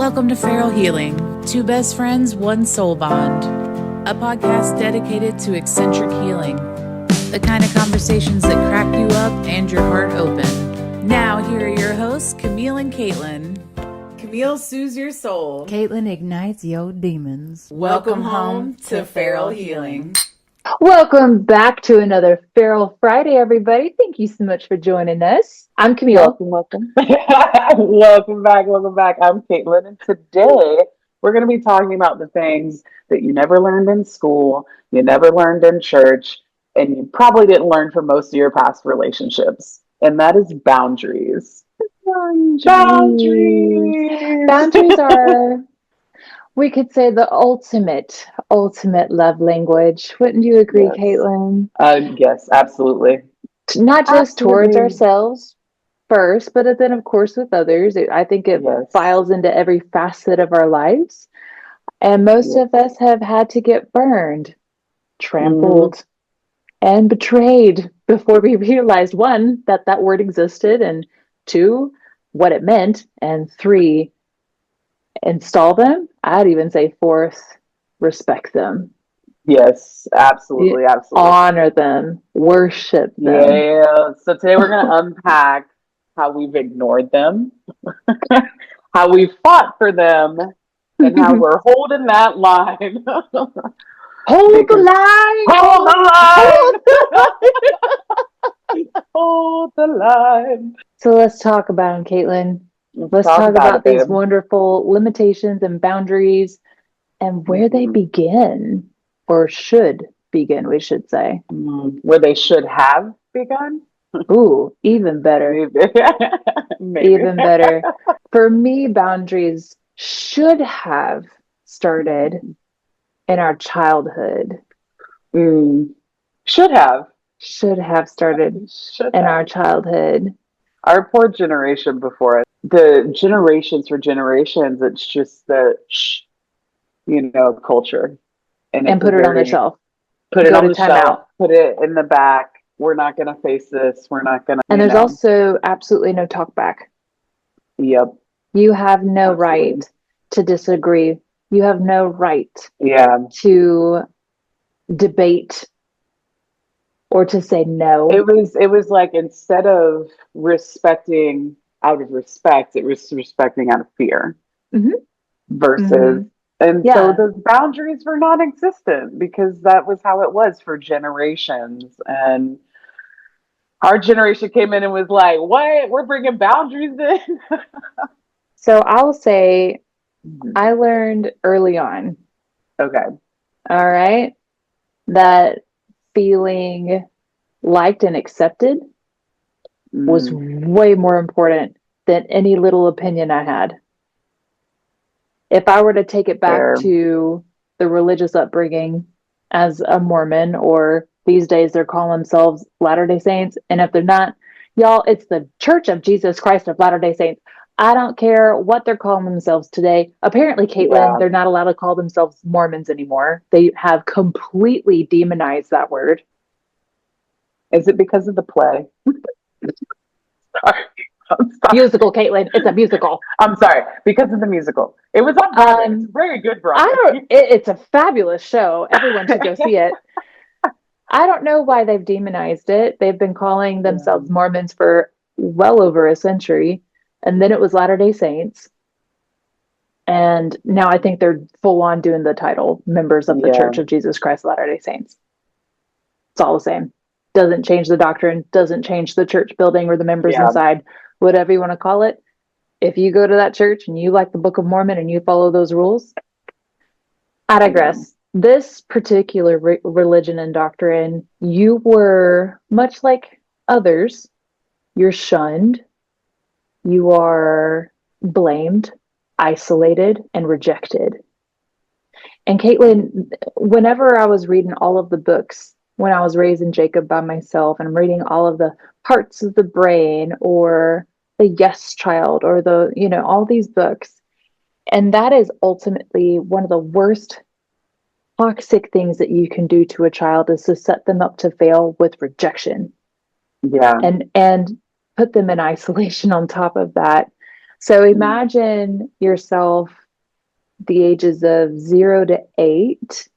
Welcome to Feral Healing, two best friends, one soul bond, a podcast dedicated to eccentric healing, the kind of conversations that crack you up and your heart open. Now, here are your hosts, Camille and Caitlin. Camille soothes your soul. Caitlin ignites your demons. Welcome home to Feral Healing. Welcome back to another Feral Friday, everybody. Thank you so much for joining us. I'm Camille. Welcome. Welcome back. I'm Caitlin, and today we're going to be talking about the things that you never learned in school, you never learned in church, and you probably didn't learn from most of your past relationships, and that is boundaries. Boundaries are, we could say, the ultimate love language. Wouldn't you agree, Yes. Caitlin? Yes, absolutely. Not just towards Absolutely. ourselves first, but then, of course, with others. I think it Yes. files into every facet of our lives. And most Yes. of us have had to get burned, trampled, and betrayed before we realized, one, that word existed, and two, what it meant, and three, install them. I'd even say fourth, respect them. Yes, absolutely. Honor them, worship them. Yeah. So today we're going to unpack how we've ignored them, how we fought for them, and how we're holding that line. Hold the line! Hold the line! Hold the line. So let's talk about them, Caitlin. Let's talk about these babe. wonderful limitations and boundaries and where they begin, or should begin, we should say. Where they should have begun. Ooh, even better. Maybe. Even better. For me, boundaries should have started in our childhood. Should have Started in our childhood. Our poor generation before us. The generations for generations, it's just the culture. And put it on the shelf. Put it Go on to the timeout. shelf. Put it in the back. We're not going to face this. We're not going to. And there's also absolutely no talk back. Yep. You have no Absolutely. right to disagree. You have no right to debate or to say no. It was like, instead of respecting out of respect, it was respecting out of fear. Versus. And so the boundaries were non-existent because that was how it was for generations. And our generation came in and was like, what? We're bringing boundaries in? So I'll say I learned early on. Okay. All right. That feeling liked and accepted was way more important than any little opinion I had. If I were to take it back to the religious upbringing as a Mormon, or these days they're calling themselves Latter-day Saints, and if they're not, y'all, it's the Church of Jesus Christ of Latter-day Saints. I don't care what they're calling themselves today. Apparently, Caitlin, they're not allowed to call themselves Mormons anymore. They have completely demonized that word. Is it because of the play? Sorry. Musical, Caitlin. It's a musical. I'm sorry. Because of the musical. It was on Broadway. It's very good Broadway. It's a fabulous show. Everyone should go see it. I don't know why they've demonized it. They've been calling themselves Mormons for well over a century. And then it was Latter-day Saints. And now I think they're full on doing the title, members of the Church of Jesus Christ Latter-day Saints. It's all the same. Doesn't change the doctrine, doesn't change the church building or the members inside, whatever you want to call it. If you go to that church and you like the Book of Mormon and you follow those rules, I digress. This particular religion and doctrine, you were, much like others, you're shunned, you are blamed, isolated, and rejected. And Caitlin, whenever I was reading all of the books, when I was raising Jacob by myself, and I'm reading all of the Parts of the Brain, or the Yes Child, or all these books, and that is ultimately one of the worst toxic things that you can do to a child, is to set them up to fail with rejection. And put them in isolation on top of that. So imagine yourself the ages of 0 to 8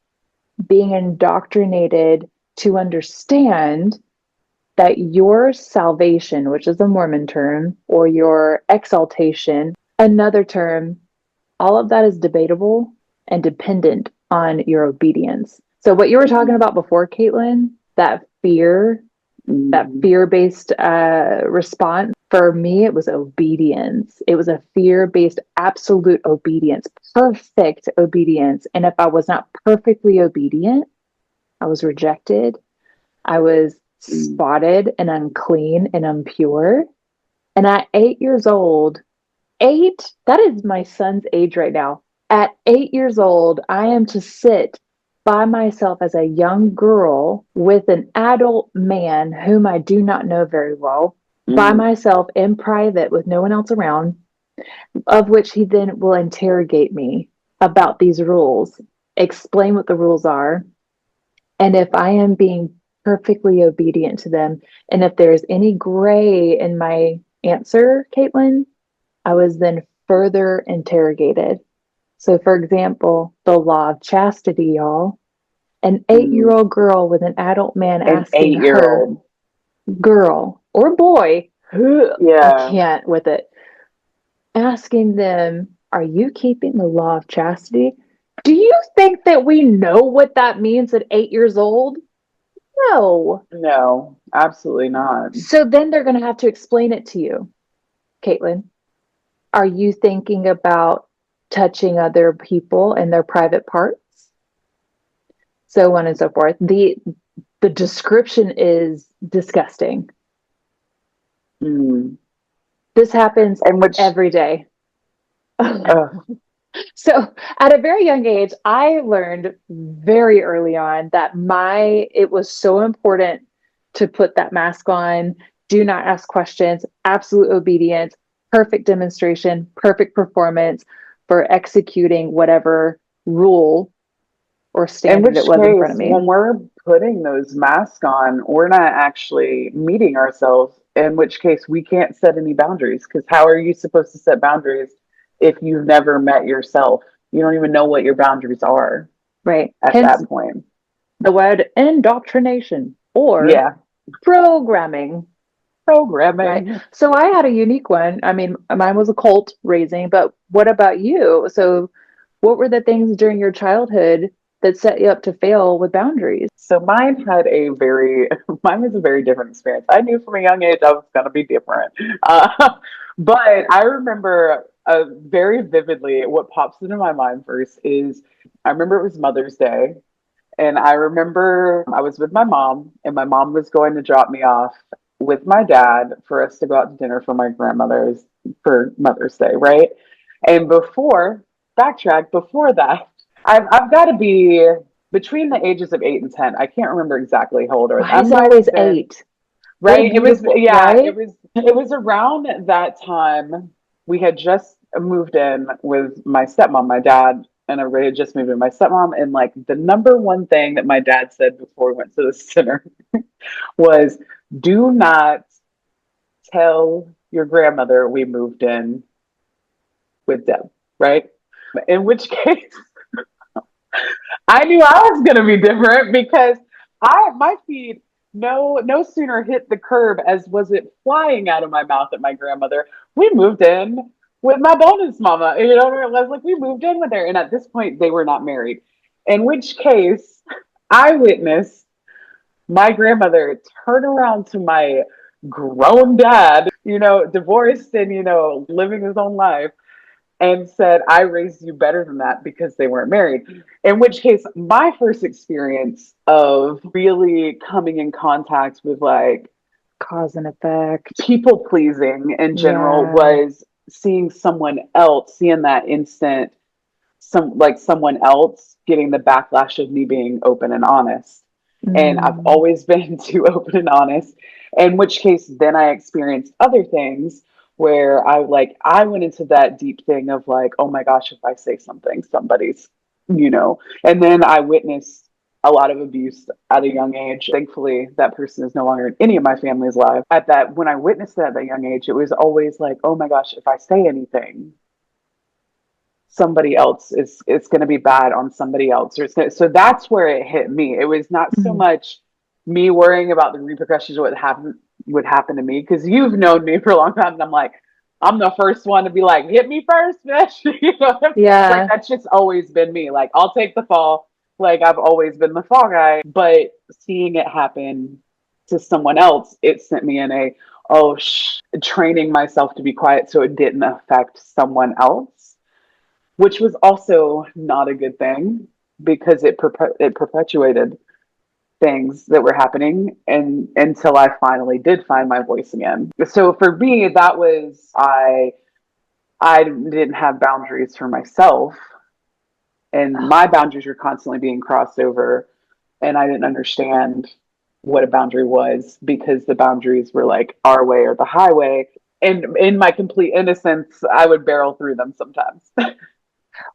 being indoctrinated to understand that your salvation, which is a Mormon term, or your exaltation, another term, all of that is debatable and dependent on your obedience. So what you were talking about before, Caitlin, that fear-based response, for me, it was obedience. It was a fear-based absolute obedience, perfect obedience. And if I was not perfectly obedient, I was rejected. I was spotted and unclean and impure. And at 8 years old, that is my son's age right now. At 8 years old, I am to sit by myself as a young girl with an adult man whom I do not know very well, by myself in private with no one else around, of which he then will interrogate me about these rules, explain what the rules are, and if I am being perfectly obedient to them, and if there's any gray in my answer, Caitlin, I was then further interrogated. So, for example, the law of chastity, y'all. An 8-year-old girl with an adult man asking her, girl or boy, I can't with it, asking them, are you keeping the law of chastity? Do you think that we know what that means at 8 years old? No. No, absolutely not. So then they're going to have to explain it to you. Caitlin, are you thinking about touching other people and their private parts? So on and so forth. The description is disgusting. This happens every day. So at a very young age, I learned very early on that it was so important to put that mask on, do not ask questions, absolute obedience, perfect demonstration, perfect performance for executing whatever rule or standard it was in front of me. When we're putting those masks on, we're not actually meeting ourselves, in which case we can't set any boundaries, because how are you supposed to set boundaries if you've never met yourself? You don't even know what your boundaries are. Right. At that point. The word indoctrination or programming. Right. So I had a unique one. I mean, mine was a cult raising, but what about you? So what were the things during your childhood that set you up to fail with boundaries? So mine was a very different experience. I knew from a young age I was going to be different. But I remember very vividly what pops into my mind first is I remember it was Mother's Day. And I remember I was with my mom, and my mom was going to drop me off with my dad for us to go out to dinner for my grandmother's for Mother's Day, right? And before that, I've got to be between the ages of 8 and 10. I can't remember exactly how old I was. Why is it always 8? Right? It was around that time. We had just moved in with my stepmom, my dad, and everybody had just moved in with my stepmom. And like the number one thing that my dad said before we went to the dinner was, do not tell your grandmother we moved in with Deb, right? In which case, I knew I was going to be different because my feet no sooner hit the curb as was it flying out of my mouth at my grandmother. We moved in with my bonus mama. You know, it was like we moved in with her. And at this point, they were not married. In which case, I witnessed my grandmother turn around to my grown dad, divorced and, living his own life, and said, I raised you better than that, because they weren't married. In which case, my first experience of really coming in contact with like cause and effect, people pleasing in general, was seeing seeing that instant, someone else getting the backlash of me being open and honest. And I've always been too open and honest, in which case then I experienced other things where I went into that deep thing of like, oh my gosh, if I say something, somebody's, and then I witnessed a lot of abuse at a young age. Thankfully, that person is no longer in any of my family's life. At that, when I witnessed that at that young age, it was always like, oh my gosh, if I say anything, somebody else is it's going to be bad on somebody else. So that's where it hit me. It was not so much me worrying about the repercussions of what would happen to me, because you've known me for a long time, and I'm like, I'm the first one to be like, hit me first, bitch. You know, Yeah. like, that's just always been me. Like, I'll take the fall. Like, I've always been the fall guy. But seeing it happen to someone else, it sent me in a training myself to be quiet so it didn't affect someone else, which was also not a good thing, because it perpetuated things that were happening, and until I finally did find my voice again. So for me, that was I didn't have boundaries for myself, and my boundaries were constantly being crossed over, and I didn't understand what a boundary was, because the boundaries were like our way or the highway, and in my complete innocence, I would barrel through them sometimes.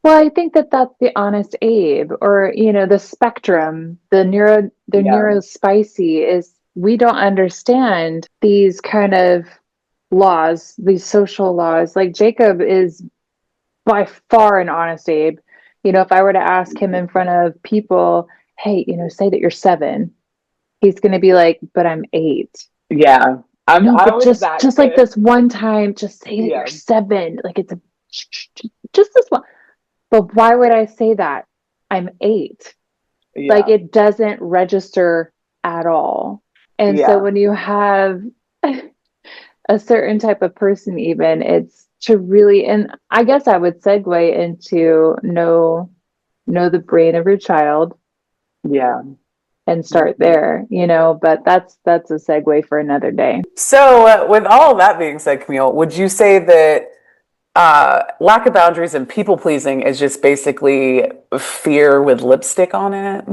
Well, I think that that's the honest Abe, or the spectrum, the neuro spicy is, we don't understand these kind of laws, these social laws. Like Jacob is by far an honest Abe. If I were to ask him in front of people, hey, say that you're 7, he's going to be like, but I'm 8. Yeah. I was just like this one time, just say that you're 7. Like, it's just this one. But why would I say that? I'm 8. Yeah. Like, it doesn't register at all. And so when you have a certain type of person, even, it's to really, and I guess I would segue into know the brain of your child. Yeah. And start there, but that's a segue for another day. So with all of that being said, Camille, would you say that lack of boundaries and people pleasing is just basically fear with lipstick on it?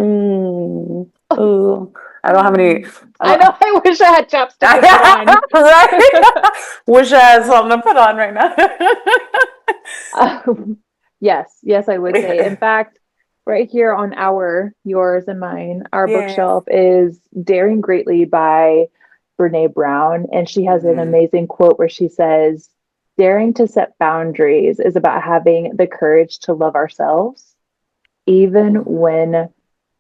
Ooh. I don't have any. I know. I wish I had chopsticks to put on. Right? Wish I had something to put on right now. Yes, I would say. In fact, right here on yours and mine, our bookshelf is Daring Greatly by Brené Brown. And she has an amazing quote where she says, daring to set boundaries is about having the courage to love ourselves, even when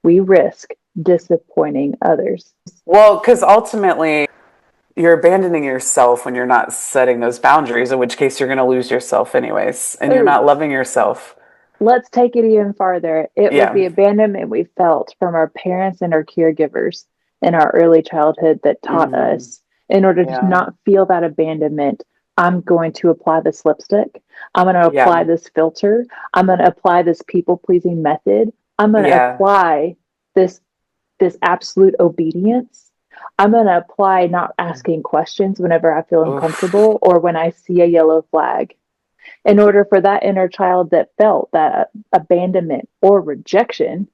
we risk disappointing others. Well, because ultimately you're abandoning yourself when you're not setting those boundaries, in which case you're going to lose yourself anyways, and you're not loving yourself. Let's take it even farther. It was the abandonment we felt from our parents and our caregivers in our early childhood that taught us, in order to not feel that abandonment, I'm going to apply this lipstick. I'm going to apply this filter. I'm going to apply this people-pleasing method. I'm going to apply this absolute obedience. I'm going to apply not asking questions whenever I feel uncomfortable or when I see a yellow flag. In order for that inner child that felt that abandonment or rejection,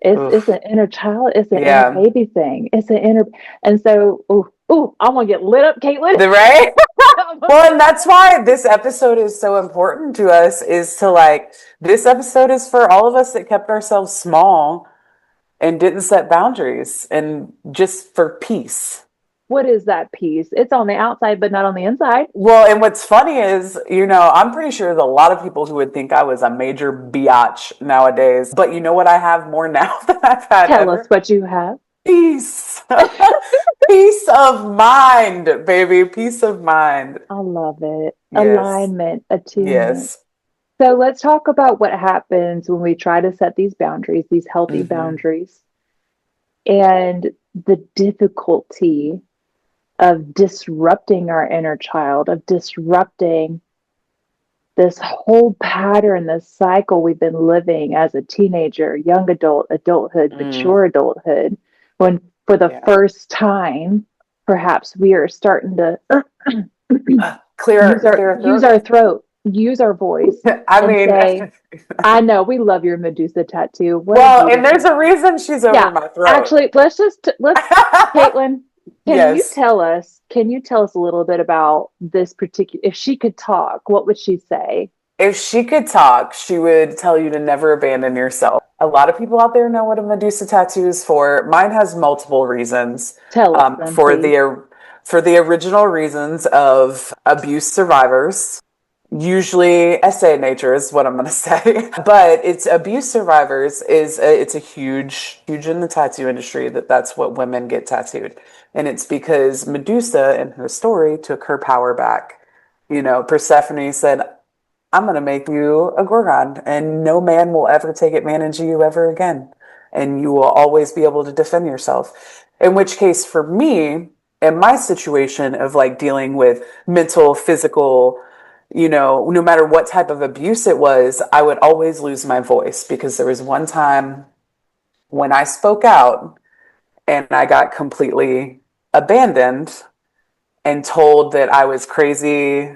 it's an inner child, it's an inner baby thing. It's an inner, and so, I want to get lit up, Caitlin. Right? Well, and that's why this episode is so important to us, this episode is for all of us that kept ourselves small and didn't set boundaries, and just for peace. What is that peace? It's on the outside, but not on the inside. Well, and what's funny is, I'm pretty sure there's a lot of people who would think I was a major biatch nowadays. But you know what I have more now than I've had Tell us what you have. Peace. Peace of mind, baby. Peace of mind. I love it. Yes. Alignment, attunement. Yes. So let's talk about what happens when we try to set these boundaries, these healthy boundaries, and the difficulty of disrupting our inner child, of disrupting this whole pattern, this cycle we've been living as a teenager, young adult, adulthood, mature adulthood, when for the first time, perhaps we are starting to use our throat, use our voice. Say, I know we love your Medusa tattoo. And there's a reason she's over my throat. Actually, let's Caitlin, can you tell us a little bit about this particular, if she could talk, what would she say? If she could talk, she would tell you to never abandon yourself. A lot of people out there know what a Medusa tattoo is for. Mine has multiple reasons. Tell us then, For please. the original reasons of abuse survivors, usually essay nature is what I'm going to say. But it's abuse survivors it's a huge in the tattoo industry that's what women get tattooed. And it's because Medusa in her story took her power back. Persephone said, I'm going to make you a Gorgon, and no man will ever take advantage of you ever again. And you will always be able to defend yourself. In which case, for me, in my situation of like dealing with mental, physical, no matter what type of abuse it was, I would always lose my voice because there was one time when I spoke out and I got completely abandoned and told that I was crazy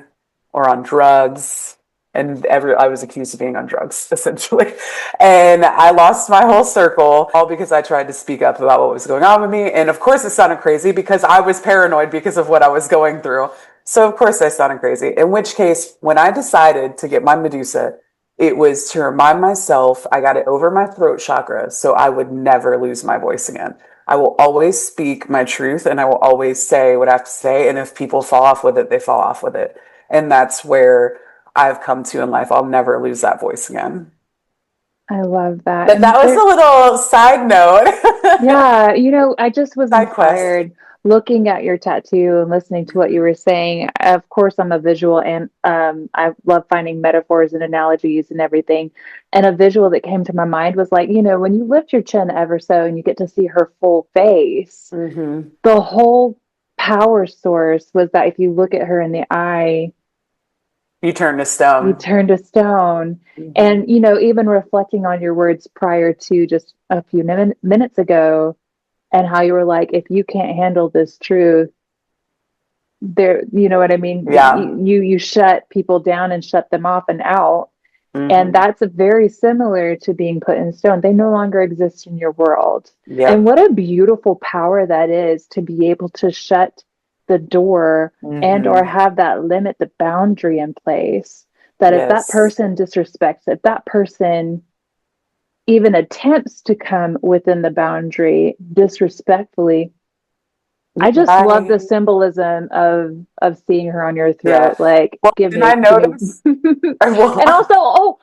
or on drugs. And I was accused of being on drugs, essentially. And I lost my whole circle, all because I tried to speak up about what was going on with me. And of course it sounded crazy because I was paranoid because of what I was going through. So of course I sounded crazy. In which case, when I decided to get my Medusa, it was to remind myself I got it over my throat chakra so I would never lose my voice again. I will always speak my truth and I will always say what I have to say. And if people fall off with it, they fall off with it. And that's where I've come to in life. I'll never lose that voice again. I love that. But that was a little side note. Yeah, I just was inspired looking at your tattoo and listening to what you were saying. Of course, I'm a visual and I love finding metaphors and analogies and everything. And a visual that came to my mind was like, when you lift your chin ever so and you get to see her full face, the whole power source was that if you look at her in the eye, you turn to stone. And, even reflecting on your words prior to just a few minutes ago and how you were like, if you can't handle this truth, you know what I mean? Yeah. You shut people down and shut them off and out. And that's very similar to being put in stone. They no longer exist in your world. Yeah. And what a beautiful power that is to be able to shut the door and or have that limit, the boundary in place, that if that person disrespects, if that person even attempts to come within the boundary disrespectfully, I just love the symbolism of seeing her on your throat. Like, give me. And also,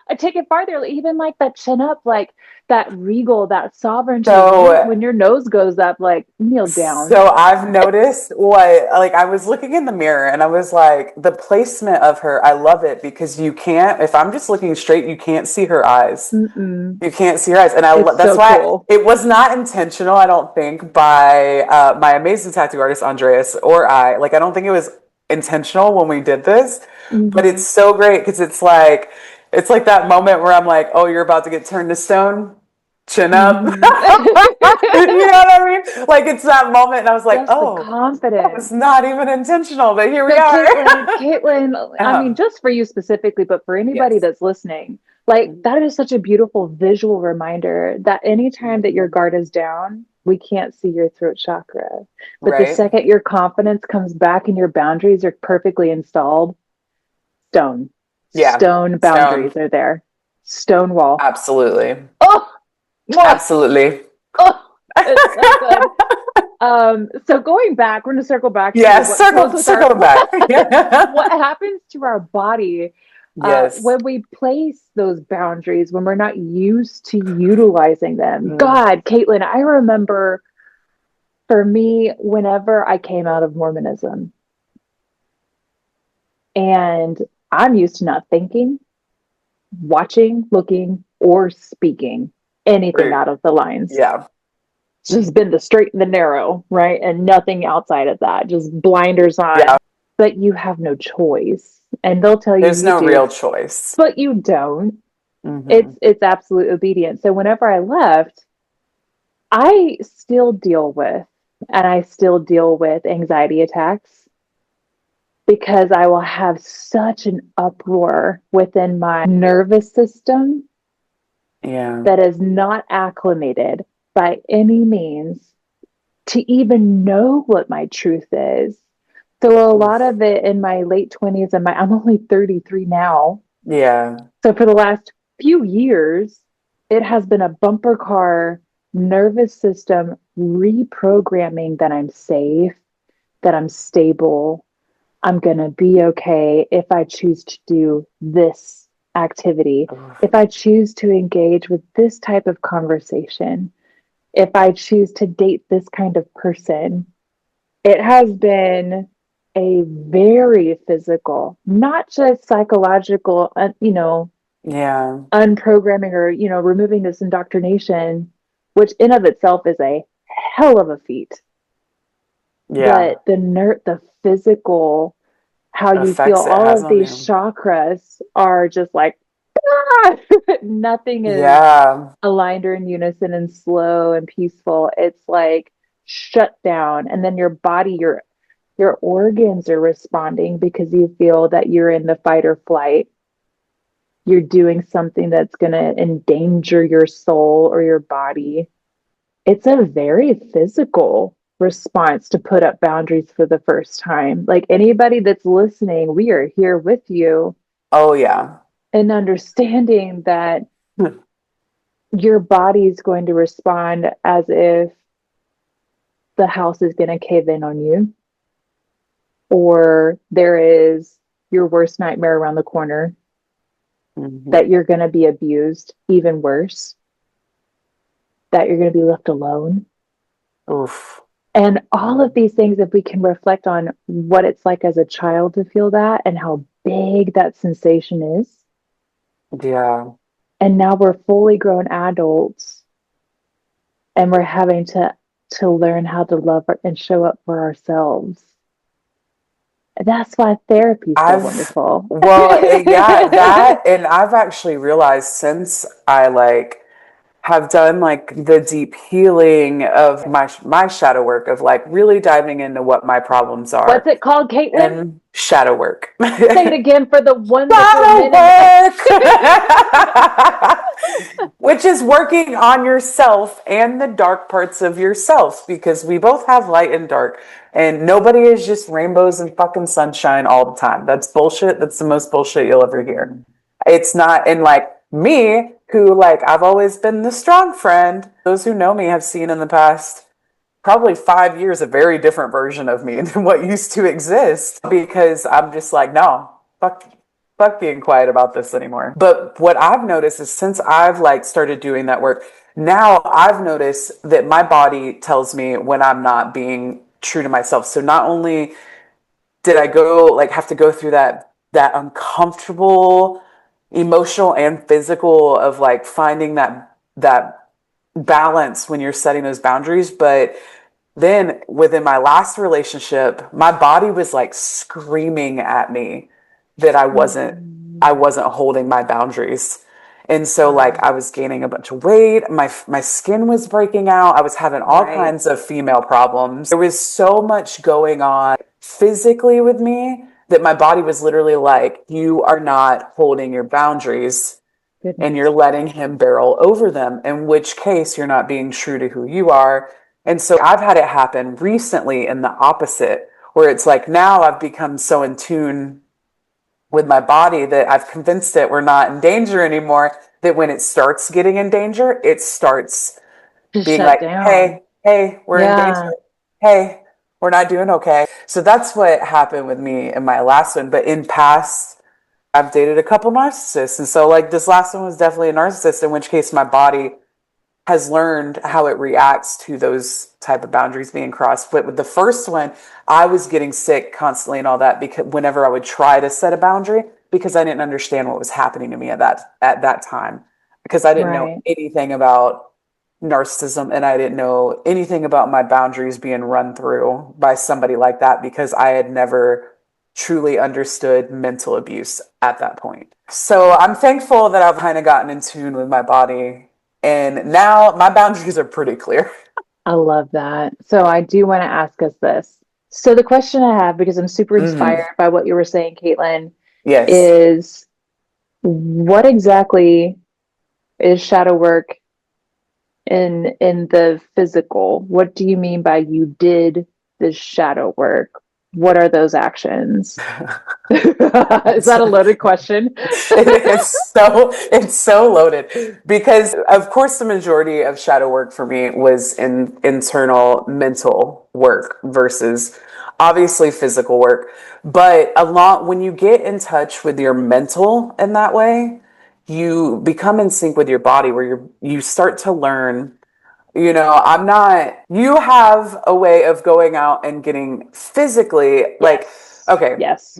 I take it farther, even like that chin up, like that regal, that sovereignty. When your nose goes up, like, kneel down. So I've noticed I was looking in the mirror and I was like, the placement of her, I love it because if I'm just looking straight, you can't see her eyes. You can't see her eyes. And that's why cool. It was not intentional, I don't think, by my amazing tattoo artist, Andreas, or I don't think it was intentional when we did this, but it's so great because it's like that moment where I'm like, oh, you're about to get turned to stone, chin up. You know what I mean? Like, it's that moment and I was like, oh, confidence. It's not even intentional, but here we are. Caitlin, I mean, just for you specifically, but for anybody that's listening, like, that is such a beautiful visual reminder that anytime that your guard is down, we can't see your throat chakra. But the second your confidence comes back and your boundaries are perfectly installed, stone boundaries are there. Stone wall. Absolutely. Oh, absolutely. Oh, it's so good. So going back, we're going to circle back. Circle back. What happens to our body when we place those boundaries, when we're not used to utilizing them? God, Caitlin, I remember for me, whenever I came out of Mormonism, and I'm used to not thinking, watching, looking, or speaking anything out of the lines. Yeah. It's just been the straight and the narrow, right? And nothing outside of that, just blinders on. Yeah. But you have no choice. And they'll tell you there's no real choice. But you don't. It's absolute obedience. So whenever I left, I still deal with anxiety attacks because I will have such an uproar within my nervous system that is not acclimated by any means to even know what my truth is. So a lot of it in my late 20s I'm only 33 now. Yeah. So for the last few years, it has been a bumper car nervous system reprogramming that I'm safe, that I'm stable, I'm going to be okay if I choose to do this activity, if I choose to engage with this type of conversation, if I choose to date this kind of person. It has been a very physical, not just psychological, Yeah. unprogramming or, removing this indoctrination, which in of itself is a hell of a feat. Yeah. But the physical, how you feel, Effects it all has of on these you. chakras are just like, nothing is Yeah. aligned or in unison and slow and peaceful. It's like shut down. And then your body, your organs are responding because you feel that you're in the fight or flight. You're doing something that's going to endanger your soul or your body. It's a very physical response to put up boundaries for the first time. Like anybody that's listening, we are here with you Oh, yeah. and understanding that your body is going to respond as if the house is going to cave in on you, or there is your worst nightmare around the corner, that you're going to be abused, even worse, that you're going to be left alone. Oof. And all of these things, if we can reflect on what it's like as a child to feel that and how big that sensation is. Yeah. And now we're fully grown adults and we're having to learn how to love and show up for ourselves. That's why therapy is so wonderful. Yeah, that, and I've actually realized since I like have done like the deep healing of my shadow work of like really diving into what my problems What's are it called, Caitlin? and shadow work. Say it again for the ones that were Shadow work, which is working on yourself and the dark parts of yourself, because we both have light and dark, and nobody is just rainbows and fucking sunshine all the time. That's bullshit. That's the most bullshit you'll ever hear. It's not. And like me, who like I've always been the strong friend. Those who know me have seen in the past probably 5 years a very different version of me than what used to exist, because I'm just like, no, fuck being quiet about this anymore. But what I've noticed is since I've like started doing that work, now I've noticed that my body tells me when I'm not being true to myself. So not only did I go like have to go through that uncomfortable emotional and physical of like finding that balance when you're setting those boundaries, but then within my last relationship, my body was like screaming at me that I wasn't holding my boundaries. And so like I was gaining a bunch of weight, my skin was breaking out, I was having all kinds of female problems. There was so much going on physically with me that my body was literally like, you are not holding your boundaries. Goodness. And you're letting him barrel over them, in which case you're not being true to who you are. And so I've had it happen recently in the opposite, where it's like now I've become so in tune with my body that I've convinced it we're not in danger anymore, that when it starts getting in danger, it starts Just being shut like, down. hey, we're in danger. Yeah. Hey, we're not doing okay. So that's what happened with me in my last one. But in past, I've dated a couple narcissists. And so like this last one was definitely a narcissist, in which case my body has learned how it reacts to those type of boundaries being crossed. But with the first one, I was getting sick constantly and all that, because whenever I would try to set a boundary, because I didn't understand what was happening to me at that time, because I didn't know Right. anything about narcissism, and I didn't know anything about my boundaries being run through by somebody like that, because I had never truly understood mental abuse at that point. So I'm thankful that I've kind of gotten in tune with my body, and now my boundaries are pretty clear. I love that. So I do want to ask us this. So the question I have, because I'm super inspired by what you were saying, Caitlin, Yes. is what exactly is shadow work in the physical? What do you mean by you did this shadow work? what are those actions? Is that a loaded question? It's so loaded because of course the majority of shadow work for me was in internal mental work versus obviously physical work. But a lot when you get in touch with your mental in that way, you become in sync with your body where you start to learn, you have a way of going out and getting physically like, okay. Yes.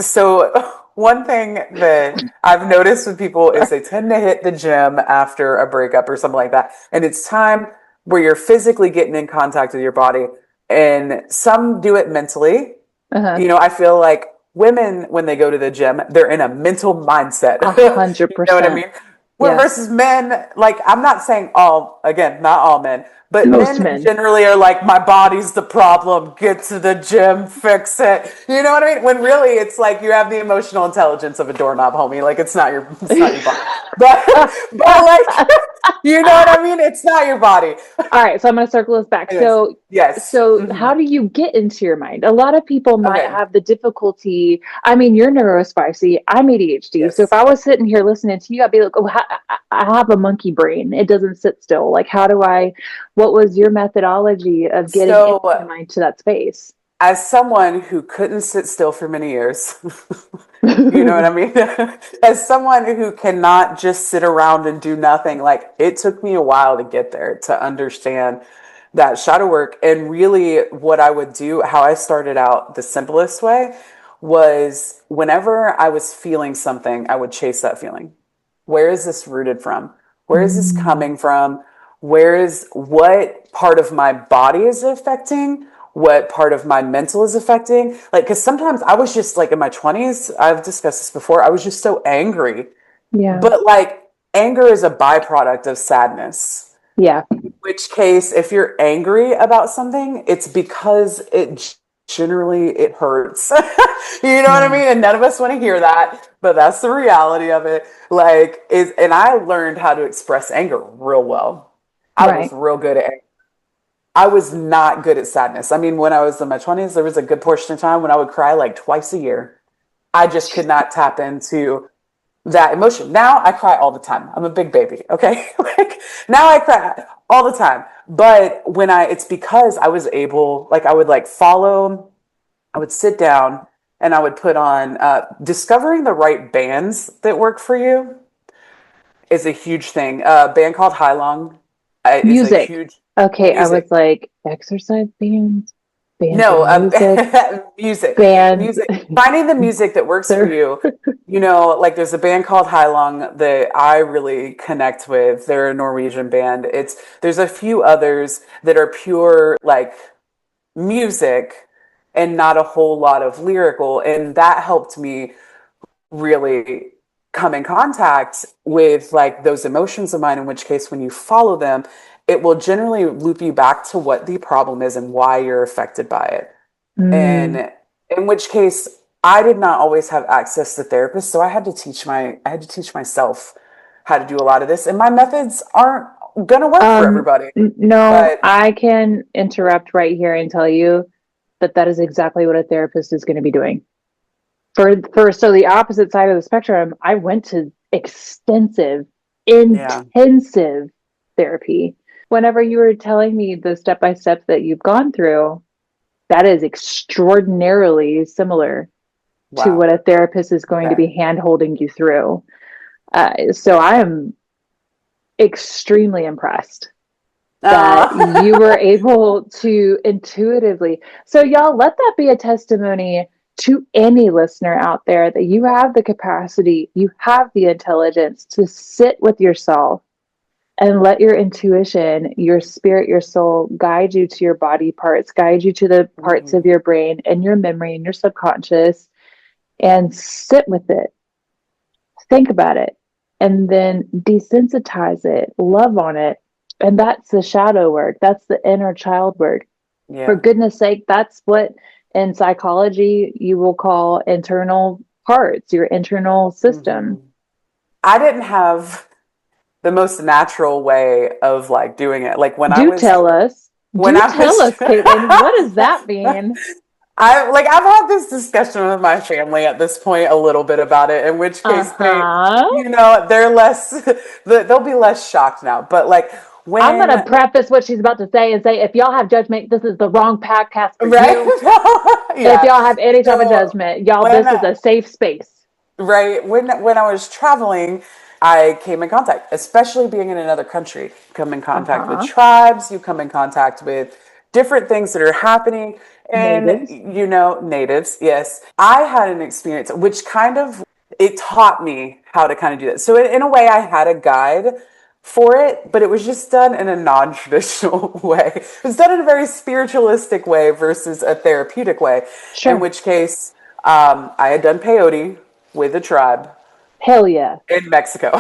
So one thing that I've noticed with people is they tend to hit the gym after a breakup or something like that. And it's time where you're physically getting in contact with your body. And some do it mentally. I feel like women, when they go to the gym, they're in a mental mindset. 100%. You know what I mean? Well, versus men, like, I'm not saying not all men, but men generally are like, my body's the problem, get to the gym, fix it. You know what I mean? When really it's like you have the emotional intelligence of a doorknob, homie. Like, it's not your body. But like, you know what I mean? It's not your body. All right, so I'm going to circle this back. So, yes. So how do you get into your mind? A lot of people might have the difficulty. I mean, you're neurospicy. I'm ADHD. Yes. So if I was sitting here listening to you, I'd be like, oh, I have a monkey brain. It doesn't sit still. Like, what was your methodology of getting into your mind to that space? As someone who couldn't sit still for many years, you know what I mean? As someone who cannot just sit around and do nothing, like it took me a while to get there, to understand that shadow work. And really what I would do, how I started out the simplest way was whenever I was feeling something, I would chase that feeling. Where is this rooted from? Where is this coming from? What part of my body is it affecting? What part of my mental is affecting? Like, because sometimes I was just like in my 20s, I've discussed this before, I was just so angry. Yeah. But like, anger is a byproduct of sadness. Yeah. In which case, if you're angry about something, it's because it hurts. You know what I mean? And none of us want to hear that, but that's the reality of it. And I learned how to express anger real well. I was real good at anger. I was not good at sadness. I mean, when I was in my 20s, there was a good portion of time when I would cry like twice a year. I just could not tap into that emotion. Now I cry all the time. I'm a big baby. Okay. Now I cry all the time. But it's because I was able, I would sit down and I would put on, discovering the right bands that work for you is a huge thing. A band called High Long is a huge. Okay, music. I was like, exercise bands? Music. Finding the music that works for you. There's a band called High Long that I really connect with. They're a Norwegian band. There's a few others that are pure music and not a whole lot of lyrical. And that helped me really come in contact with those emotions of mine, in which case when you follow them, it will generally loop you back to what the problem is and why you're affected by it. And in which case I did not always have access to therapists. So I had to teach myself how to do a lot of this, and my methods aren't going to work for everybody. No, I can interrupt right here and tell you that is exactly what a therapist is going to be doing. So the opposite side of the spectrum, I went to intensive therapy. Whenever you were telling me the step-by-step that you've gone through, that is extraordinarily similar to what a therapist is going to be hand-holding you through. So I am extremely impressed that you were able to intuitively. So y'all, let that be a testimony to any listener out there that you have the capacity, you have the intelligence to sit with yourself and let your intuition, your spirit, your soul guide you to your body parts, guide you to the parts of your brain and your memory and your subconscious, and sit with it. Think about it, and then desensitize it, love on it. And that's the shadow work. That's the inner child work. Yeah. For goodness sake, that's what in psychology you will call internal parts, your internal system. I didn't have the most natural way of doing it. Tell us, Caitlin, what does that mean? I've had this discussion with my family at this point a little bit about it, in which case they're less, they'll be less shocked now. But like when I'm going to preface what she's about to say and say, if y'all have judgment, this is the wrong podcast for right? you. Yeah. If y'all have any type of judgment, y'all, this is a safe space. Right. When I was traveling, I came in contact, especially being in another country, come in contact with tribes, you come in contact with different things that are happening. And, Natives. Natives, yes. I had an experience which it taught me how to kind of do that. So in a way, I had a guide for it, but it was just done in a non-traditional way. It was done in a very spiritualistic way versus a therapeutic way. Sure. In which case, I had done peyote with a tribe. Hell yeah. In Mexico.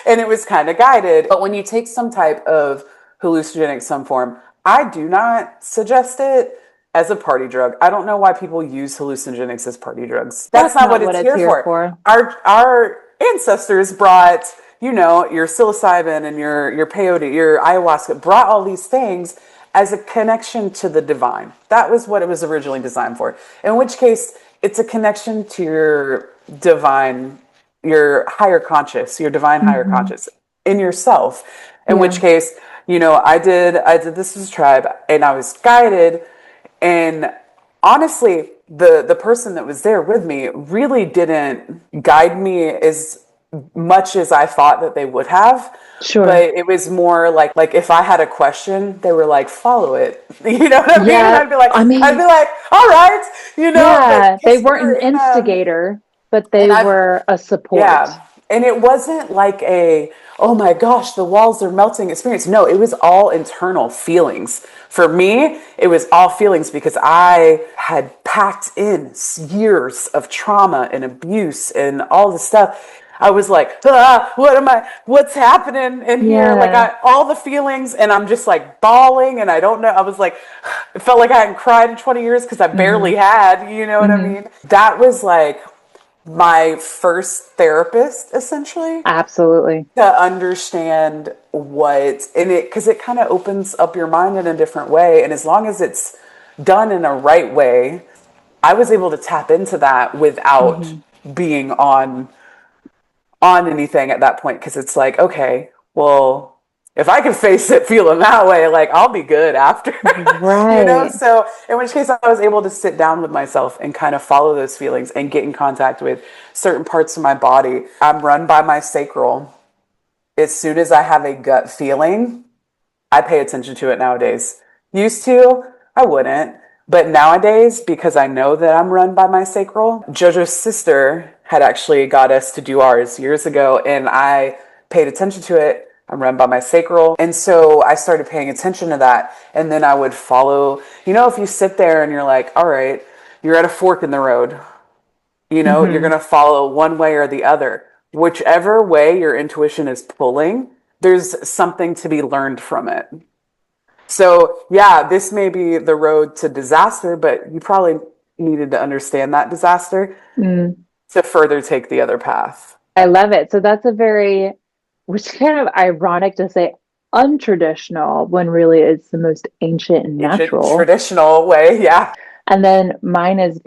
And it was kind of guided. But when you take some type of hallucinogenic, some form, I do not suggest it as a party drug. I don't know why people use hallucinogenics as party drugs. That's not what it's here for. Our ancestors brought, your psilocybin and your peyote, your ayahuasca, brought all these things as a connection to the divine. That was what it was originally designed for. In which case, it's a connection to your divine, your higher conscious, your divine higher conscious in yourself. In which case, I did this as a tribe, and I was guided. And honestly, the person that was there with me really didn't guide me as much as I thought that they would have. Sure. But it was more like if I had a question, they were like, follow it. You know what I mean? And I'd be like, all right, Yeah, they weren't an instigator, but they were a support. Yeah. And it wasn't like oh my gosh, the walls are melting experience. No, it was all internal feelings. For me, it was all feelings because I had packed in years of trauma and abuse and all this stuff. I was like, what's happening in here? Like all the feelings, and I'm just like bawling, and I don't know. I was like, it felt like I hadn't cried in 20 years because I barely had, you know what I mean? That was like my first therapist, essentially. Absolutely. To understand because it kind of opens up your mind in a different way. And as long as it's done in a right way, I was able to tap into that without being on anything at that point. Because it's like, okay, well, if I can face it feeling that way, like I'll be good after. Right. So in which case I was able to sit down with myself and kind of follow those feelings and get in contact with certain parts of my body. I'm run by my sacral. As soon as I have a gut feeling, I pay attention to it nowadays. Used to, I wouldn't. But nowadays, because I know that I'm run by my sacral, JoJo's sister had actually got us to do ours years ago, and I paid attention to it. I'm run by my sacral. And so I started paying attention to that. And then I would follow, if you sit there and you're like, all right, you're at a fork in the road, you're going to follow one way or the other. Whichever way your intuition is pulling, there's something to be learned from it. So yeah, this may be the road to disaster, but you probably needed to understand that disaster to further take the other path. I love it. So that's which is kind of ironic to say untraditional when really it's the most ancient and natural. Traditional way, yeah. And then mine is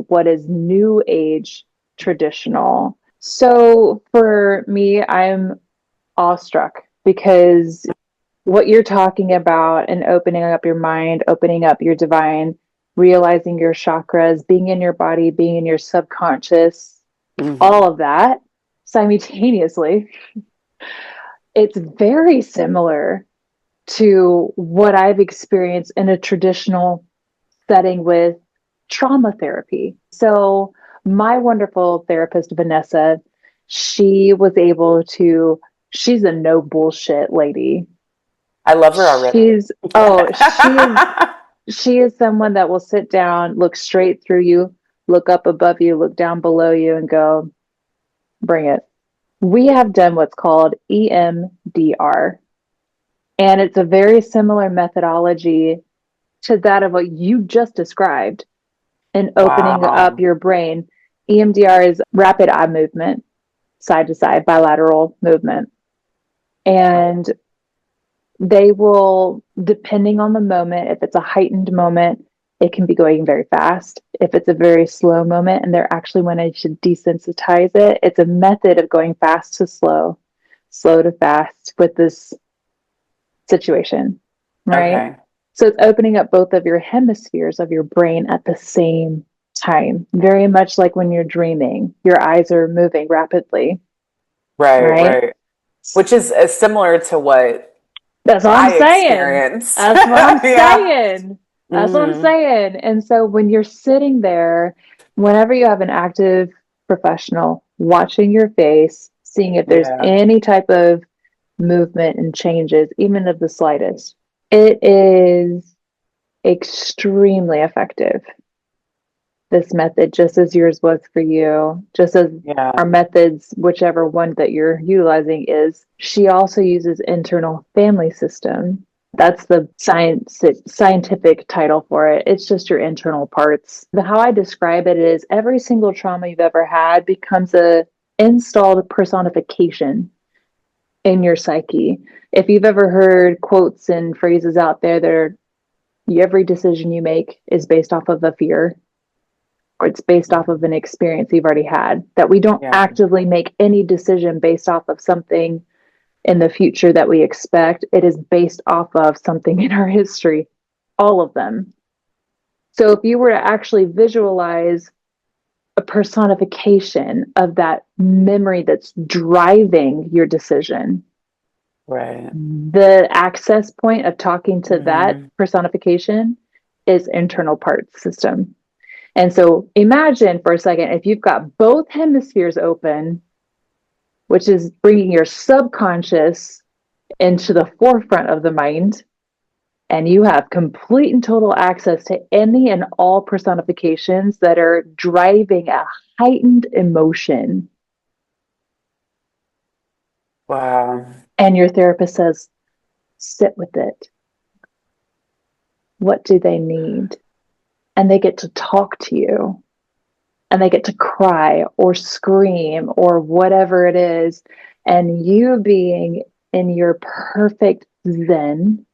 what is new age traditional. So for me, I'm awestruck because what you're talking about and opening up your mind, opening up your divine, realizing your chakras, being in your body, being in your subconscious, all of that simultaneously. It's very similar to what I've experienced in a traditional setting with trauma therapy. So my wonderful therapist, Vanessa, she's a no bullshit lady. I love her already. She is someone that will sit down, look straight through you, look up above you, look down below you, and go, bring it. We have done what's called EMDR, and it's a very similar methodology to that of what you just described in opening up your brain. EMDR is rapid eye movement, side to side, bilateral movement. And they will, depending on the moment, if it's a heightened moment, it can be going very fast. If it's a very slow moment and they're actually wanting to desensitize it, it's a method of going fast to slow, slow to fast with this situation, right? Okay. So it's opening up both of your hemispheres of your brain at the same time. Very much like when you're dreaming, your eyes are moving rapidly. Right. Which is similar to what that's what I I'm saying. experienced. That's what I'm saying. That's Mm-hmm. what I'm saying. And so when you're sitting there, whenever you have an active professional watching your face, seeing if there's any type of movement and changes, even of the slightest, it is extremely effective. This method, just as yours was for you, just as our methods, whichever one that you're utilizing is, she also uses internal family system. That's the scientific title for it. It's just your internal parts. How I describe it is every single trauma you've ever had becomes a installed personification in your psyche. If you've ever heard quotes and phrases out there that are, every decision you make is based off of a fear, or it's based off of an experience you've already had, that we don't actively make any decision based off of something in the future that we expect. It is based off of something in our history, all of them. So if you were to actually visualize a personification of that memory that's driving your decision, the access point of talking to that personification is internal parts system. And so imagine for a second, if you've got both hemispheres open, which is bringing your subconscious into the forefront of the mind, and you have complete and total access to any and all personifications that are driving a heightened emotion. Wow. And your therapist says, sit with it. What do they need? And they get to talk to you, and they get to cry or scream or whatever it is. And you being in your perfect zen,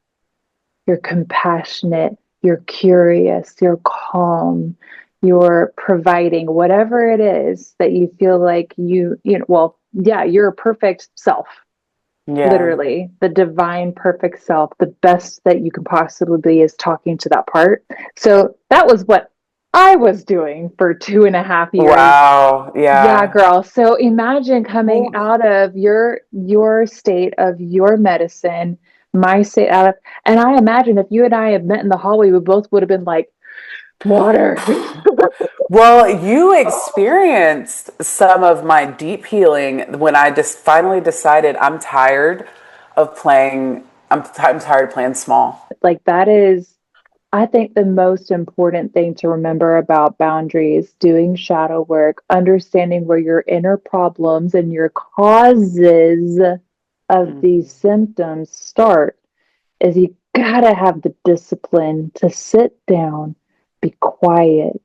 you're compassionate, you're curious, you're calm, you're providing whatever it is that you feel like you're a perfect self. Literally, the divine perfect self, the best that you can possibly be is talking to that part. So that was what I was doing for 2.5 years. Wow. Yeah, girl. So imagine coming out of your state of your medicine, my state out of, and I imagine if you and I had met in the hallway, we both would have been like, water. Well, you experienced some of my deep healing when I just finally decided I'm tired of playing. I'm tired of playing small. Like that is, I think, the most important thing to remember about boundaries, doing shadow work, understanding where your inner problems and your causes of these symptoms start, is you gotta have the discipline to sit down, be quiet,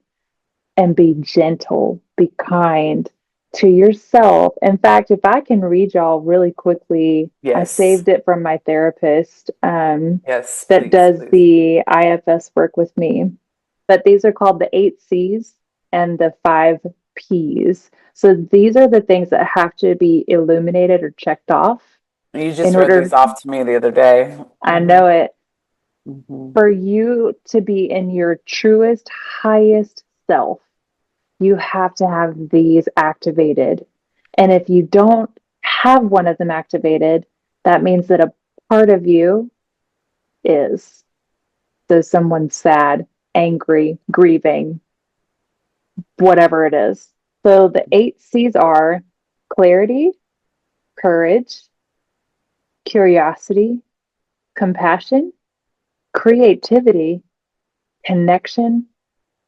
and be gentle, be kind to yourself. In fact, if I can read y'all really quickly, I saved it from my therapist that does the IFS work with me. But these are called the 8 C's and the 5 P's. So these are the things that have to be illuminated or checked off. You just read these off to me the other day. I know it. For you to be in your truest, highest self, you have to have these activated. And if you don't have one of them activated, that means that a part of you is. So someone's sad, angry, grieving, whatever it is. So the 8 C's are clarity, courage, curiosity, compassion, creativity, connection,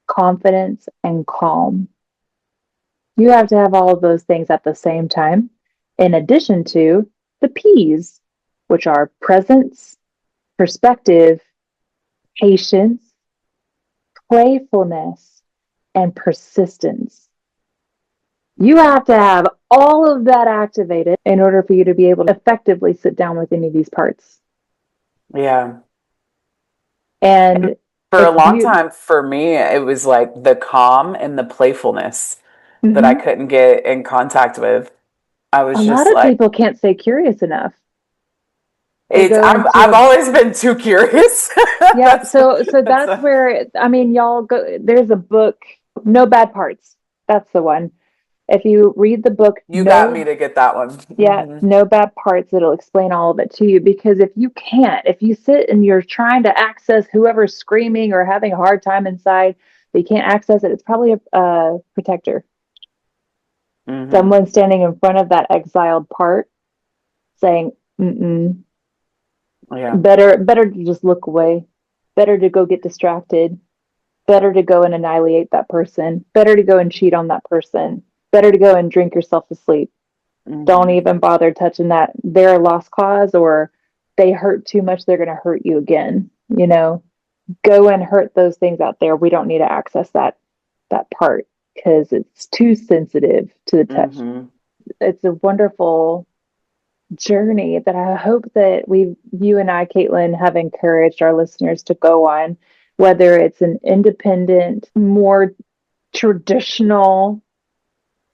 confidence, and calm. You have to have all of those things at the same time, in addition to the P's, which are presence, perspective, patience, playfulness, and persistence. You have to have all of that activated in order for you to be able to effectively sit down with any of these parts. Yeah. And For If a long you, time, for me, it was like the calm and the playfulness that I Mhm. couldn't get in contact with. I A was lot just of like, people can't stay curious enough. They it's go I've into always been too curious. Yeah, That's so that's that's where I mean, y'all go. There's a book, No Bad Parts. That's the one. If you read the book, you got me to get that one. No Bad Parts, it'll explain all of it to you. Because if you can't, if you sit and you're trying to access whoever's screaming or having a hard time inside, but you can't access it, it's probably a protector. Hmm. Someone standing in front of that exiled part, saying, "Mm-mm, Yeah. better to just look away. Better to go get distracted." Better to go and annihilate that person. Better to go and cheat on that person. Better to go and drink yourself to sleep. Don't Hmm. even bother touching that. They're a lost cause, or they hurt too much, they're going to hurt you again. Go and hurt those things out there. We don't need to access that part because it's too sensitive to the touch. Hmm. It's a wonderful journey that I hope that you and I, Caitlin, have encouraged our listeners to go on, whether it's an independent, more traditional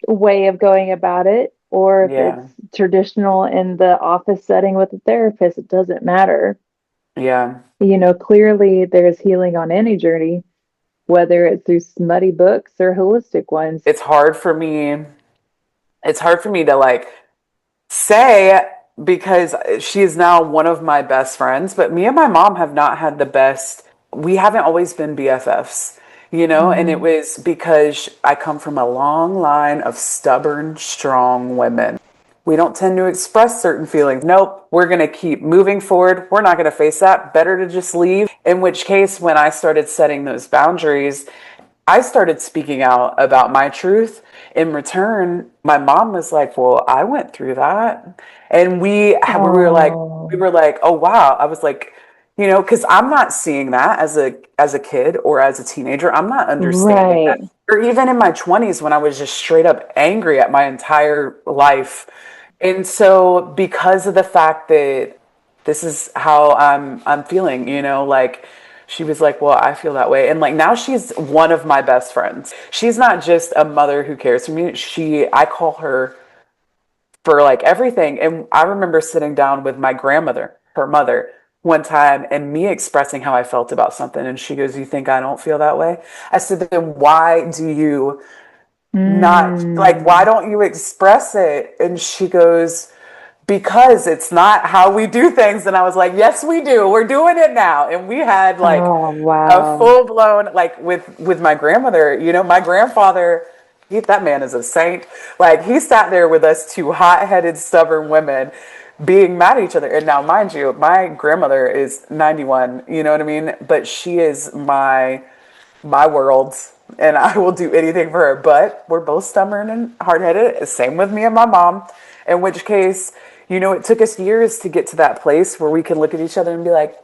way of going about it, or if Yeah. it's traditional in the office setting with a therapist. It doesn't matter. Yeah. Clearly there's healing on any journey, whether it's through smutty books or holistic ones. It's hard for me. It's hard for me to like say because she is now one of my best friends, but me and my mom have not had the best. We haven't always been BFFs, and it Mm. was because I come from a long line of stubborn, strong women. We don't tend to express certain feelings. Nope, we're going to keep moving forward. We're not going to face that. Better to just leave. In which case, when I started setting those boundaries, I started speaking out about my truth. In return, my mom was like, "Well, I went through that," and we Oh, were like, "Oh wow!" I was like, because I'm not seeing that as a kid or as a teenager. I'm not understanding that, right. or even in my 20s when I was just straight up angry at my entire life. And so, because of the fact that this is how I'm feeling, like she was like, "Well, I feel that way." And like now she's one of my best friends. She's not just a mother who cares for me. I call her for like everything. And I remember sitting down with my grandmother, her mother, one time and me expressing how I felt about something. And she goes, "You think I don't feel that way?" I said, "Then why do you not like, why Mm. don't you express it?" And she goes, "Because it's not how we do things." And I was like, "Yes, we do. We're doing it now." And we had like Oh, a wow. full blown, like with my grandmother, my grandfather, that man is a saint. Like he sat there with us two hot headed, stubborn women being mad at each other. And now, mind you, my grandmother is 91, you know what I mean? But she is my world, and I will do anything for her. But we're both stubborn and hard headed. Same with me and my mom. In which case, it took us years to get to that place where we can look at each other and be like,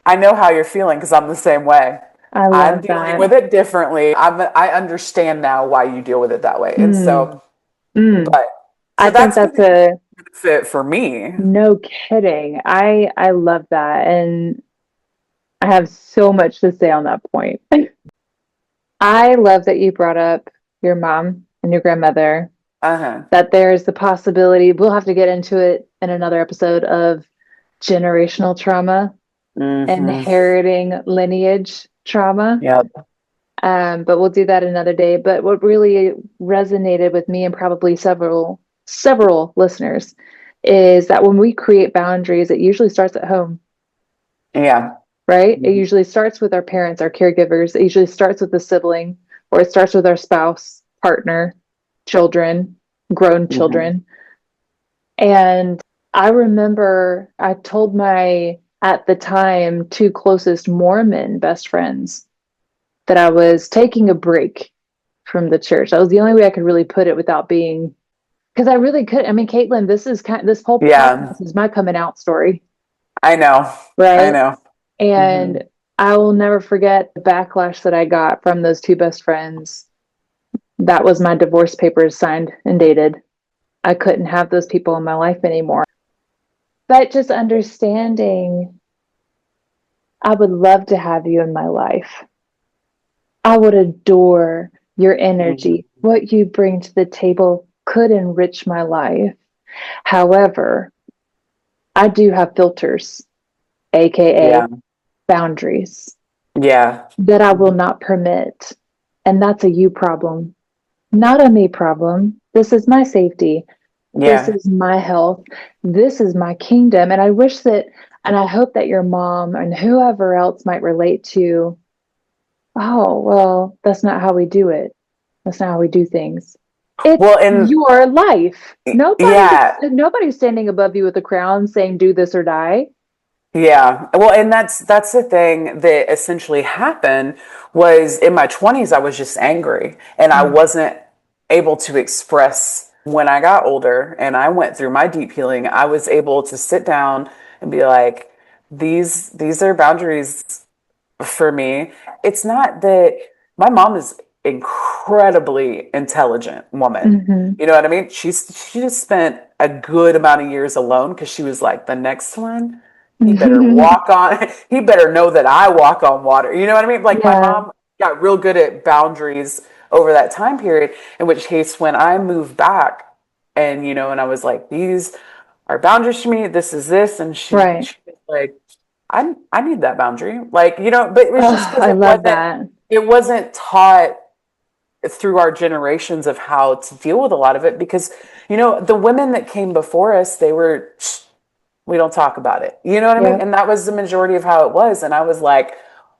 "I know how you're feeling because I'm the same way. I I'm love dealing that. with it differently. I understand now why you deal with it that way." And Mm. so, Mm. but I so think that's been that's the a benefit for me. no kidding. I love that. And I have so much to say on that point. I love that you brought up your mom and your grandmother, Uh huh. that there's the possibility, we'll have to get into it in another episode, of generational trauma, Mm-hmm. inheriting lineage trauma. Yep. But we'll do that another day. But what really resonated with me and probably several listeners is that when we create boundaries, it usually starts at home, Yeah. right? It usually starts with our parents, our caregivers. It usually starts with the sibling, or it starts with our spouse, partner, children, grown Mm-hmm. children. And I remember I told my, at the time, two closest Mormon best friends that I was taking a break from the church. That was the only way I could really put it without being, because I really could. I mean, Caitlin, this whole Yeah. podcast is my coming out story, I know. I right? know. Mm-hmm. And I will never forget the backlash that I got from those two best friends. That was my divorce papers signed and dated. I couldn't have those people in my life anymore. But just understanding, I would love to have you in my life. I would adore your energy. What you bring to the table could enrich my life. However, I do have filters, aka boundaries, that I will not permit. And that's a you problem, not a me problem. This is my safety. This is my health. This is my kingdom. And I wish that, and I hope that your mom and whoever else might relate to, oh, well, that's not how we do it. That's not how we do things. It's your life. Nobody's standing above you with a crown saying do this or die. Yeah. Well, and that's the thing that essentially happened was in my 20s, I was just angry and I wasn't able to express. When I got older and I went through my deep healing, I was able to sit down and be like, these are boundaries for me. It's not that my mom is incredibly intelligent woman. You know what I mean? She just spent a good amount of years alone because she was like, the next one, he better he better know that I walk on water. You know what I mean? Like my mom got real good at boundaries over that time period, in which case when I moved back and, and I was like, these are boundaries to me, this is this. And she was like, I need that boundary. Like, but it was just because it wasn't taught through our generations of how to deal with a lot of it because, the women that came before us, we don't talk about it. You know what I mean? And that was the majority of how it was. And I was like,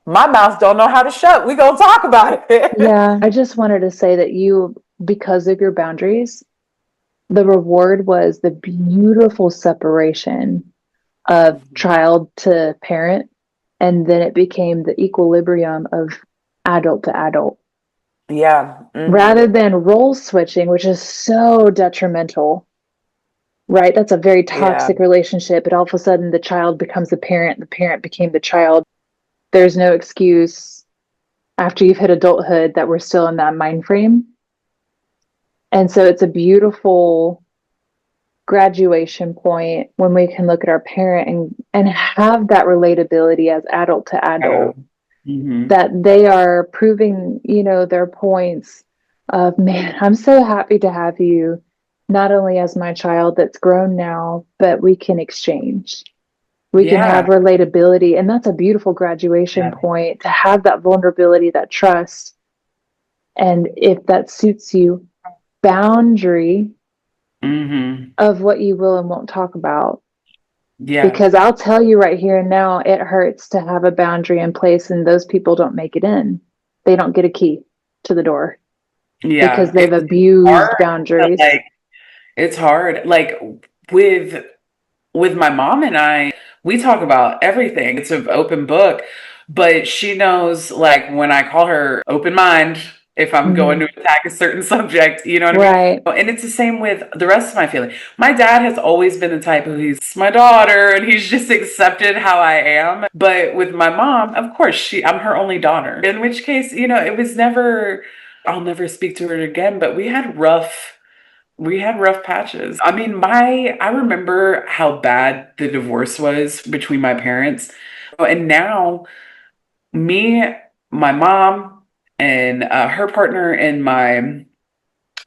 my mouth don't know how to shut. We gonna talk about it. Yeah. I just wanted to say that you, because of your boundaries, the reward was the beautiful separation of child to parent. And then it became the equilibrium of adult to adult. Yeah. Rather than role switching, which is so detrimental, right? That's a very toxic relationship. But all of a sudden the child becomes the parent became the child. There's no excuse after you've hit adulthood that we're still in that mind frame. And so it's a beautiful graduation point when we can look at our parent and have that relatability as adult to adult, that they are proving, their points of, man, I'm so happy to have you not only as my child that's grown now, but we can exchange. We can have relatability. And that's a beautiful graduation point to have that vulnerability, that trust. And if that suits you, boundary of what you will and won't talk about. Yeah. Because I'll tell you right here and now, it hurts to have a boundary in place and those people don't make it in. They don't get a key to the door. Yeah. Because they've abused boundaries. It's hard. Like with my mom and I, we talk about everything. It's an open book, but she knows, like, when I call her open mind, if I'm going to attack a certain subject, you know what I mean? And it's the same with the rest of my family. My dad has always been the type of, he's my daughter and he's just accepted how I am. But with my mom, of course, I'm her only daughter, in which case, it was never, I'll never speak to her again, but we had rough patches. I mean, I remember how bad the divorce was between my parents. And now me, my mom, and her partner, and my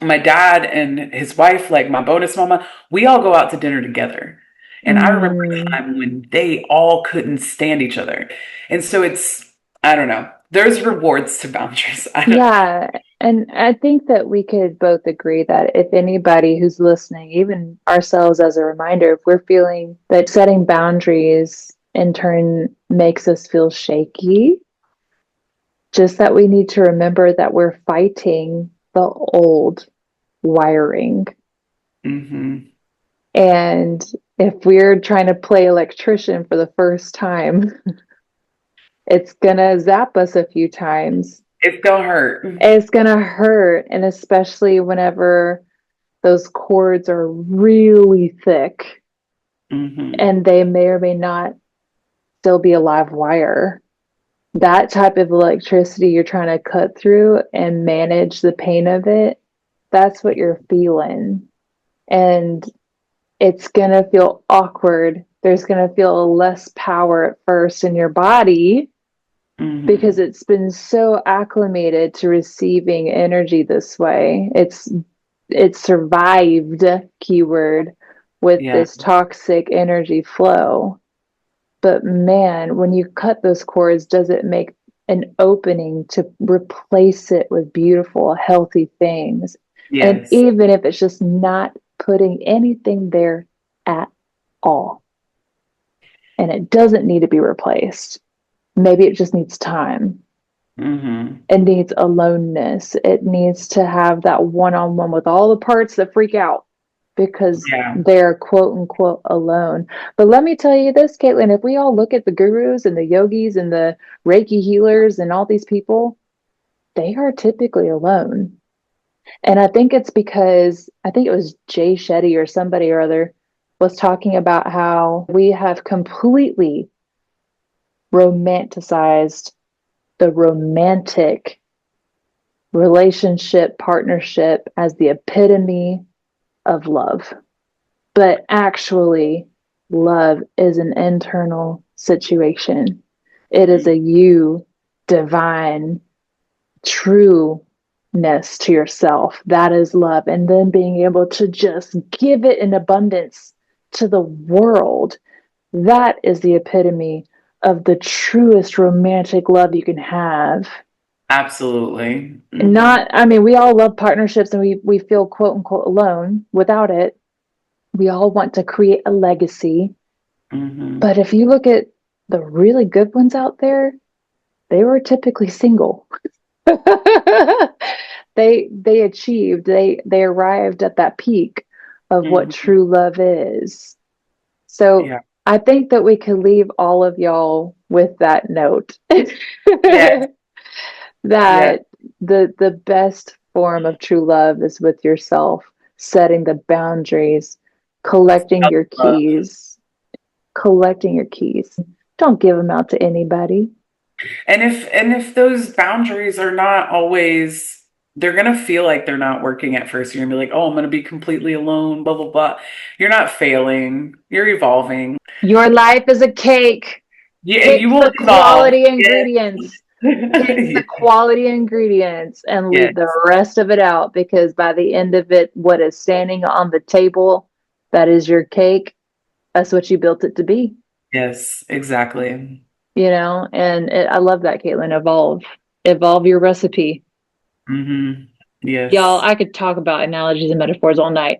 dad and his wife, like my bonus mama, we all go out to dinner together. And I remember the time when they all couldn't stand each other. And so I don't know. There's rewards to boundaries. And I think that we could both agree that if anybody who's listening, even ourselves as a reminder, if we're feeling that setting boundaries in turn makes us feel shaky, just that we need to remember that we're fighting the old wiring. And if we're trying to play electrician for the first time, it's gonna zap us a few times. It's gonna hurt. It's gonna hurt. And especially whenever those cords are really thick and they may or may not still be a live wire. That type of electricity you're trying to cut through and manage the pain of it, that's what you're feeling. And it's going to feel awkward. There's going to feel less power at first in your body because it's been so acclimated to receiving energy this way. It's survived, keyword, with this toxic energy flow. But man, when you cut those cords, does it make an opening to replace it with beautiful, healthy things? And even if it's just not putting anything there at all, and it doesn't need to be replaced. Maybe it just needs time. It needs aloneness. It needs to have that one-on-one with all the parts that freak out because they're quote unquote alone. But let me tell you this, Caitlin, if we all look at the gurus and the yogis and the Reiki healers and all these people, they are typically alone. And I think it's because, I think it was Jay Shetty or somebody or other was talking about how we have completely romanticized the romantic relationship, partnership as the epitome of love. But actually, love is an internal situation. It is a you, divine, trueness to yourself. That is love. And then being able to just give it in abundance to the world. That is the epitome of the truest romantic love you can have. Absolutely. We all love partnerships and we feel quote unquote alone without it. We all want to create a legacy. But if you look at the really good ones out there, they were typically single. They achieved, they arrived at that peak of what true love is. So I think that we could leave all of y'all with that note. That the best form of true love is with yourself, setting the boundaries, collecting your keys. Don't give them out to anybody. And if those boundaries are not always, they're going to feel like they're not working at first. You're going to be like, oh, I'm going to be completely alone, blah, blah, blah. You're not failing. You're evolving. Your life is a cake. Pick you will the quality ingredients. Pick the quality ingredients and leave the rest of it out, because by the end of it, what is standing on the table, that is your cake. That's what you built it to be. Yes, exactly. And I love that, Caitlin. Evolve your recipe. Yes. Y'all, I could talk about analogies and metaphors all night.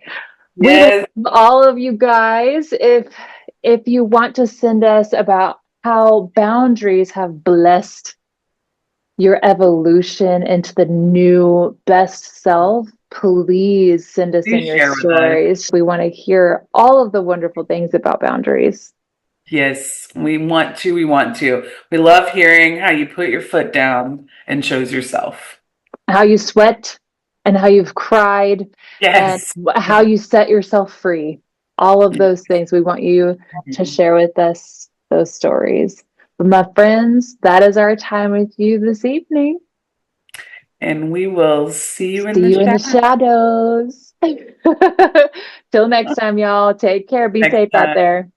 Yes. All of you guys, if you want to send us about how boundaries have blessed your evolution into the new best self, please send us in your stories. We want to hear all of the wonderful things about boundaries. Yes, we want to. We love hearing how you put your foot down and chose yourself. How you sweat and how you've cried. Yes. And how you set yourself free. All of those things. We want you to share with us those stories. But my friends, that is our time with you this evening. And we will see you in the shadows. Till next time, y'all. Take care. Be safe out there.